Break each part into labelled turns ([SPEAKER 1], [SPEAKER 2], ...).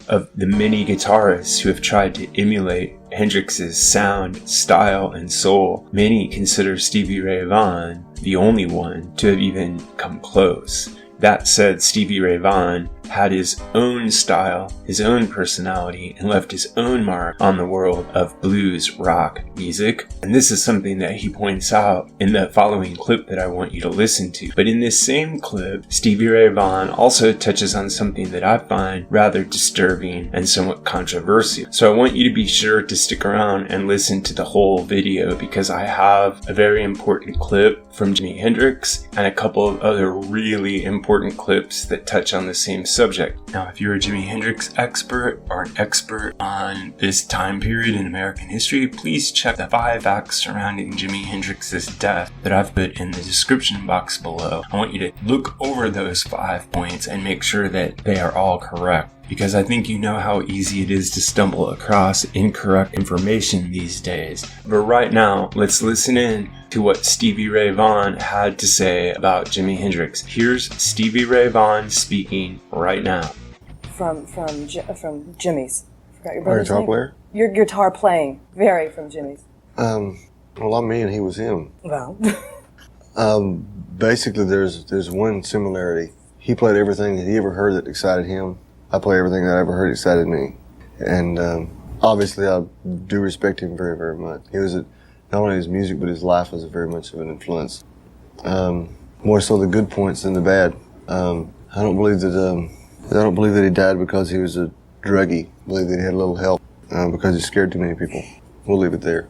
[SPEAKER 1] of the many guitarists who have tried to emulate Hendrix's sound, style, and soul, many consider Stevie Ray Vaughan the only one to have even come close. That said, Stevie Ray Vaughan had his own style, his own personality, and left his own mark on the world of blues rock music. And this is something that he points out in the following clip that I want you to listen to. But in this same clip, Stevie Ray Vaughan also touches on something that I find rather disturbing and somewhat controversial. So I want you to be sure to stick around and listen to the whole video, because I have a very important clip from Jimi Hendrix and a couple of other really important clips that touch on the same subject. Now, if you're a Jimi Hendrix expert or an expert on this time period in American history, please check the 5 facts surrounding Jimi Hendrix's death that I've put in the description box below. I want you to look over those 5 points and make sure that they are all correct, because I think you know how easy it is to stumble across incorrect information these days. But right now, let's listen in to what Stevie Ray Vaughan had to say about Jimi Hendrix. Here's Stevie Ray Vaughan speaking right now.
[SPEAKER 2] From Jimmy's. Forgot your
[SPEAKER 3] Our
[SPEAKER 2] brother's
[SPEAKER 3] guitar
[SPEAKER 2] name?
[SPEAKER 3] player?
[SPEAKER 2] Your guitar playing. Very from Jimmy's.
[SPEAKER 3] Well, I'm me and he was him.
[SPEAKER 2] Well.
[SPEAKER 3] Basically, there's one similarity. He played everything that he ever heard that excited him. I play everything that I ever heard excited me. And obviously, I do respect him very, very much. He was not only his music, but his life was very much of an influence. More so the good points than the bad. I don't believe that he died because he was a druggie. I believe that he had a little help because he scared too many people. We'll leave it there.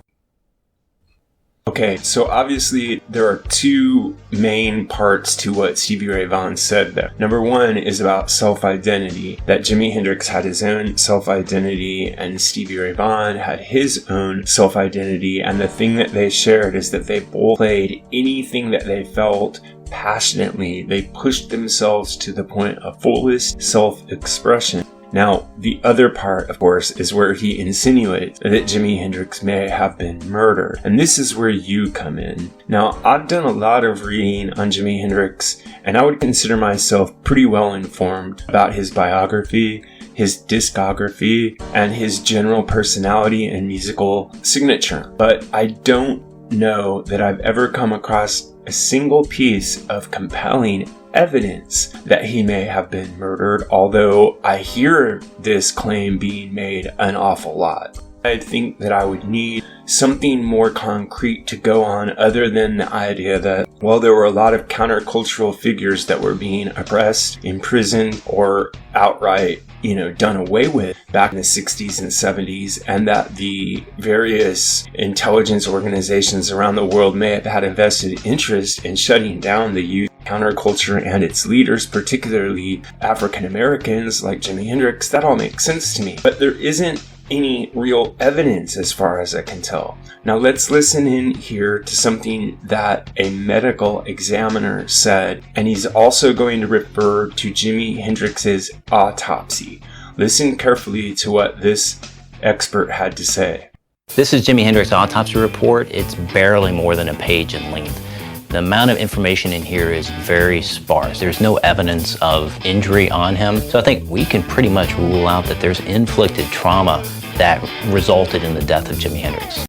[SPEAKER 1] Okay, so obviously there are 2 main parts to what Stevie Ray Vaughan said there. Number 1 is about self-identity, that Jimi Hendrix had his own self-identity and Stevie Ray Vaughan had his own self-identity, and the thing that they shared is that they both played anything that they felt passionately. They pushed themselves to the point of fullest self-expression. Now, the other part, of course, is where he insinuates that Jimi Hendrix may have been murdered. And this is where you come in. Now, I've done a lot of reading on Jimi Hendrix, and I would consider myself pretty well informed about his biography, his discography, and his general personality and musical signature. But I don't know that I've ever come across a single piece of compelling evidence that he may have been murdered, although I hear this claim being made an awful lot. I think that I would need something more concrete to go on other than the idea that, well, there were a lot of countercultural figures that were being oppressed, imprisoned, or outright, done away with back in the 60s and 70s, and that the various intelligence organizations around the world may have had a vested interest in shutting down the youth counterculture and its leaders, particularly African Americans like Jimi Hendrix. That all makes sense to me. But there isn't any real evidence as far as I can tell. Now let's listen in here to something that a medical examiner said, and he's also going to refer to Jimi Hendrix's autopsy. Listen carefully to what this expert had to say.
[SPEAKER 4] This is Jimi Hendrix's autopsy report. It's barely more than a page in length. The amount of information in here is very sparse. There's no evidence of injury on him. So I think we can pretty much rule out that there's inflicted trauma that resulted in the death of Jimi Hendrix.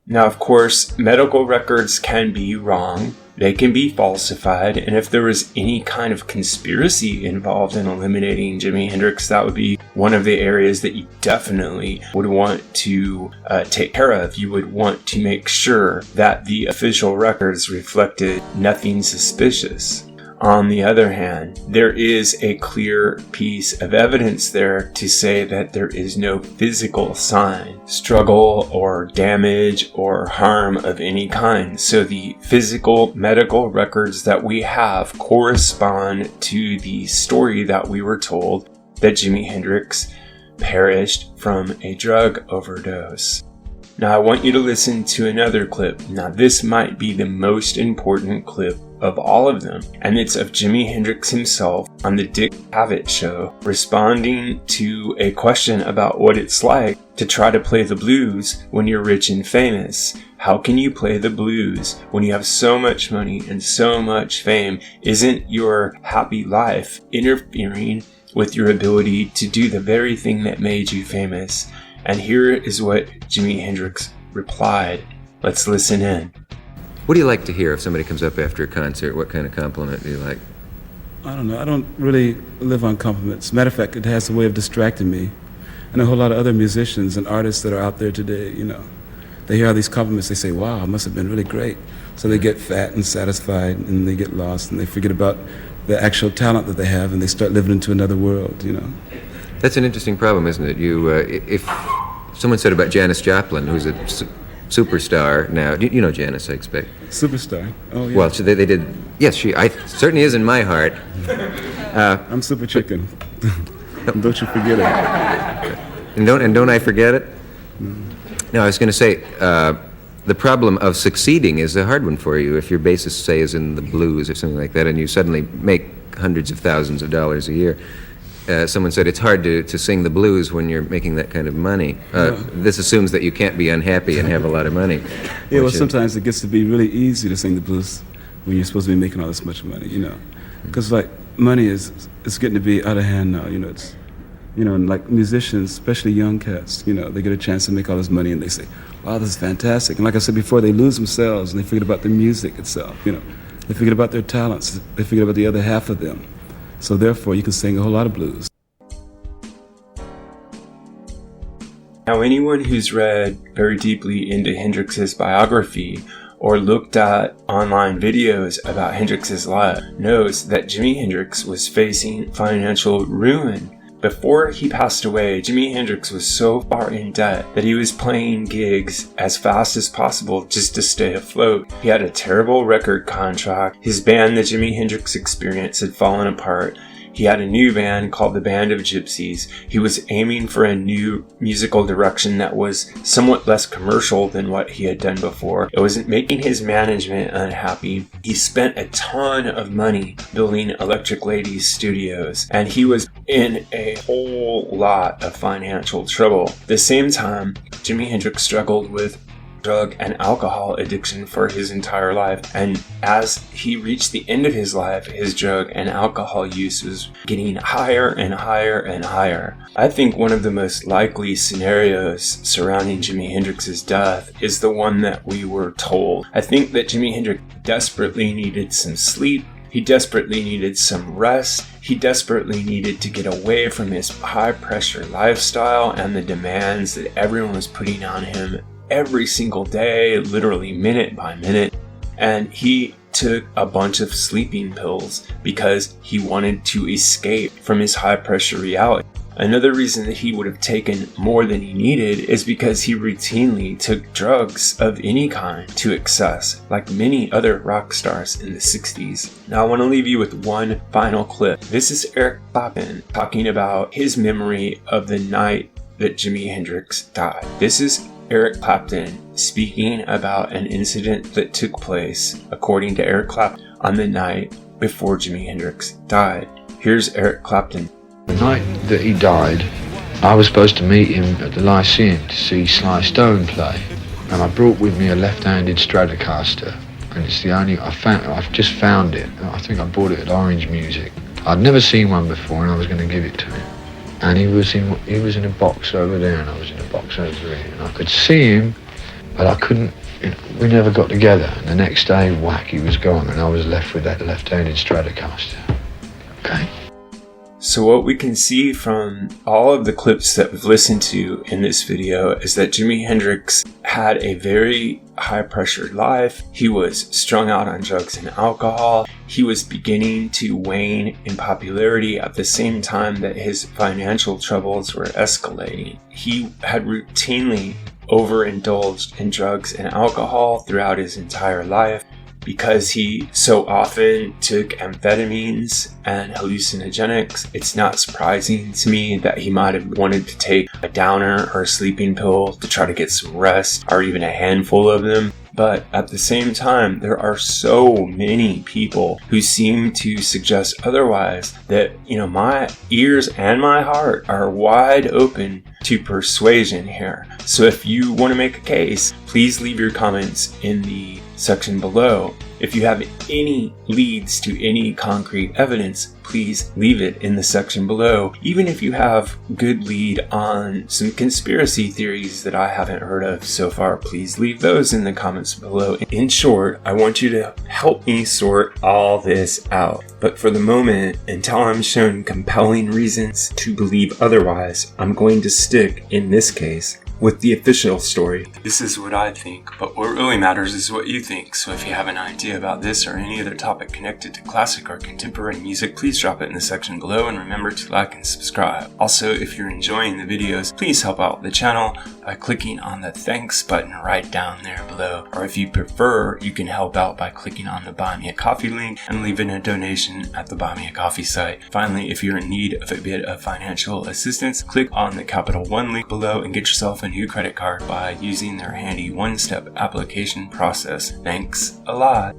[SPEAKER 1] Now, of course, medical records can be wrong. They can be falsified, and if there was any kind of conspiracy involved in eliminating Jimi Hendrix, that would be one of the areas that you definitely would want to take care of. You would want to make sure that the official records reflected nothing suspicious. On the other hand, there is a clear piece of evidence there to say that there is no physical sign, struggle, or damage or harm of any kind. So the physical medical records that we have correspond to the story that we were told that Jimi Hendrix perished from a drug overdose. Now I want you to listen to another clip. Now this might be the most important clip of all of them, and it's of Jimi Hendrix himself on the Dick Cavett show, responding to a question about what it's like to try to play the blues when you're rich and famous. How can you play the blues when you have so much money and so much fame? Isn't your happy life interfering with your ability to do the very thing that made you famous. And here is what Jimi Hendrix replied. Let's listen in.
[SPEAKER 5] What do you like to hear if somebody comes up after a concert? What kind of compliment do you like?
[SPEAKER 6] I don't know. I don't really live on compliments. Matter of fact, it has a way of distracting me. And a whole lot of other musicians and artists that are out there today, they hear all these compliments, they say, wow, it must have been really great. So they get fat and satisfied, and they get lost, and they forget about the actual talent that they have, and they start living into another world,
[SPEAKER 5] That's an interesting problem, isn't it? If someone said about Janis Joplin, who's a superstar now, you know Janis, I expect.
[SPEAKER 6] Superstar? Oh, yeah.
[SPEAKER 5] Well, they did, yes, she certainly is in my heart.
[SPEAKER 6] I'm super chicken. Don't you forget it.
[SPEAKER 5] And don't I forget it? No, I was going to say, the problem of succeeding is a hard one for you. If your bassist, say, is in the blues or something like that, and you suddenly make hundreds of thousands of dollars a year, someone said it's hard to sing the blues when you're making that kind of money. This assumes that you can't be unhappy and have a lot of money.
[SPEAKER 6] Yeah, well, sometimes it gets to be really easy to sing the blues when you're supposed to be making all this much money, Because, money is getting to be out of hand now, It's, and like musicians, especially young cats, they get a chance to make all this money and they say, wow, this is fantastic. And like I said before, they lose themselves and they forget about the music itself, They forget about their talents. They forget about the other half of them. So therefore, you can sing a whole lot of blues.
[SPEAKER 1] Now, anyone who's read very deeply into Hendrix's biography or looked at online videos about Hendrix's life knows that Jimi Hendrix was facing financial ruin. Before he passed away, Jimi Hendrix was so far in debt that he was playing gigs as fast as possible just to stay afloat. He had a terrible record contract. His band, the Jimi Hendrix Experience, had fallen apart. He had a new band called the Band of Gypsies. He was aiming for a new musical direction that was somewhat less commercial than what he had done before. It wasn't making his management unhappy. He spent a ton of money building Electric Lady Studios, and he was in a whole lot of financial trouble. At the same time, Jimi Hendrix struggled with drug and alcohol addiction for his entire life, and as he reached the end of his life, his drug and alcohol use was getting higher and higher and higher. I think one of the most likely scenarios surrounding Jimi Hendrix's death is the one that we were told. I think that Jimi Hendrix desperately needed some sleep. He desperately needed some rest. He desperately needed to get away from his high-pressure lifestyle and the demands that everyone was putting on him every single day, literally minute by minute. And he took a bunch of sleeping pills because he wanted to escape from his high-pressure reality. Another reason that he would have taken more than he needed is because he routinely took drugs of any kind to excess, like many other rock stars in the 60s. Now I want to leave you with one final clip. This is Eric Clapton talking about his memory of the night that Jimi Hendrix died. This is Eric Clapton speaking about an incident that took place, according to Eric Clapton, on the night before Jimi Hendrix died. Here's Eric Clapton.
[SPEAKER 7] The night that he died, I was supposed to meet him at the Lyceum to see Sly Stone play, and I brought with me a left-handed Stratocaster, and it's the only I've just found it. I think I bought it at Orange Music. I'd never seen one before, and I was going to give it to him. And he was in a box over there, and I was in a box over here, and I could see him, but I couldn't. We never got together. And the next day, whack, he was gone, and I was left with that left-handed Stratocaster. Okay.
[SPEAKER 1] So what we can see from all of the clips that we've listened to in this video is that Jimi Hendrix had a very high-pressured life. He was strung out on drugs and alcohol. He was beginning to wane in popularity at the same time that his financial troubles were escalating. He had routinely overindulged in drugs and alcohol throughout his entire life. Because he so often took amphetamines and hallucinogenics, it's not surprising to me that he might have wanted to take a downer or a sleeping pill to try to get some rest, or even a handful of them. But at the same time, there are so many people who seem to suggest otherwise that, my ears and my heart are wide open to persuasion here. So if you want to make a case, please leave your comments in the section below. If you have any leads to any concrete evidence, please leave it in the section below. Even if you have good lead on some conspiracy theories that I haven't heard of so far, please leave those in the comments below. In short, I want you to help me sort all this out. But for the moment, until I'm shown compelling reasons to believe otherwise, I'm going to stick, in this case, with the official story. This is what I think, but what really matters is what you think. So if you have an idea about this or any other topic connected to classic or contemporary music, please drop it in the section below, and remember to like and subscribe. Also, if you're enjoying the videos, please help out the channel by clicking on the thanks button right down there below. Or if you prefer, you can help out by clicking on the Buy Me a Coffee link and leaving a donation at the Buy Me a Coffee site. Finally, if you're in need of a bit of financial assistance, click on the Capital One link below and get yourself a new credit card by using their handy one-step application process. Thanks a lot.